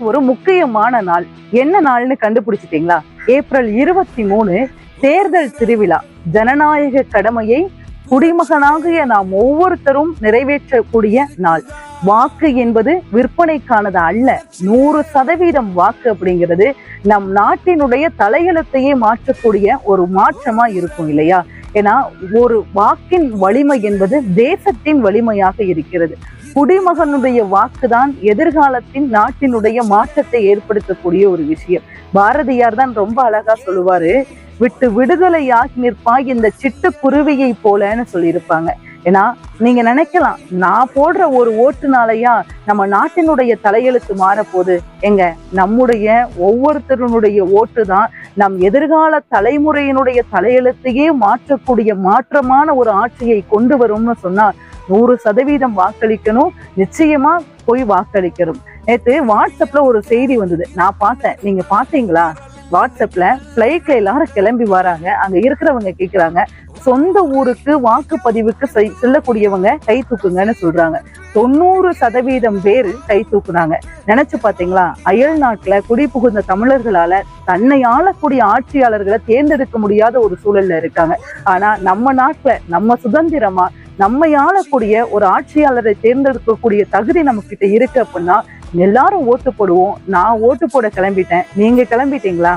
இன்னைக்கு ஒரு முக்கியமான நாள். என்ன நாள்னு கண்டுபிடிச்சிட்டீங்களா? ஏப்ரல் 23 தேர்தல் திருவிழா. ஜனநாயக கடமையை குடிமகனாகிய நாம் ஒவ்வொருத்தரும் நிறைவேற்றக்கூடிய நாள். வாக்கு என்பது விற்பனைக்கானது அல்ல. 100% வாக்கு அப்படிங்கிறது நம் நாட்டினுடைய தலையெழுத்தையே மாற்றக்கூடிய ஒரு மாற்றமா இருக்கும் இல்லையா? ஏன்னா ஒரு வாக்கின் வலிமை என்பது தேசத்தின் வலிமையாக இருக்கிறது. குடிமகனுடைய வாக்குதான் எதிர்காலத்தின் நாட்டினுடைய மாற்றத்தை ஏற்படுத்தக்கூடிய ஒரு விஷயம். பாரதியார் தான் ரொம்ப அழகா சொல்லுவாரு, விட்டு விடுதலையாகி நிற்பாய் இந்த சிட்டுக்குருவியை போலன்னு சொல்லியிருப்பாங்க. ஏன்னா நீங்க நினைக்கலாம், நான் போடுற ஒரு ஓட்டுனாலயா நம்ம நாட்டினுடைய தலையெழுத்து மாறப்போகுது? எங்க நம்முடைய ஒவ்வொருத்தருடைய ஓட்டு தான் நம் எதிர்கால தலைமுறையினுடைய தலையெழுத்தையே மாற்றக்கூடிய மாற்றமான ஒரு ஆட்சியை கொண்டு வரும்னு சொன்னா 100% வாக்களிக்கணும். நிச்சயமா போய் வாக்களிக்கணும். நேற்று வாட்ஸ்அப்ல ஒரு செய்தி வந்தது, நான் பார்த்தேன். நீங்க பார்த்தீங்களா? வாட்ஸ்அப்ல பிளைட்ல எல்லாரும் கிளம்பி வராங்க. அங்க இருக்கிறவங்க கேக்குறாங்க, சொந்த ஊருக்கு வாக்குப்பதிவுக்கு செல்லக்கூடியவங்க கை தூக்குங்கன்னு சொல்றாங்க. 90% பேரு கை தூக்குனாங்க. நினைச்சு பாத்தீங்களா? அயல் நாட்டுல குடிபுகுந்த தமிழர்களால தன்னை ஆளக்கூடிய ஆட்சியாளர்களை தேர்ந்தெடுக்க முடியாத ஒரு சூழல்ல இருக்காங்க. ஆனா நம்ம நாட்டுல நம்ம சுதந்திரமா நம்மை ஆளக்கூடிய ஒரு ஆட்சியாளரை தேர்ந்தெடுக்கக்கூடிய தகுதி நம்ம கிட்ட இருக்கு அப்படின்னா எல்லாரும் ஓட்டு போடுவோம். நான் ஓட்டு போட கிளம்பிட்டேன். நீங்க கிளம்பிட்டீங்களா?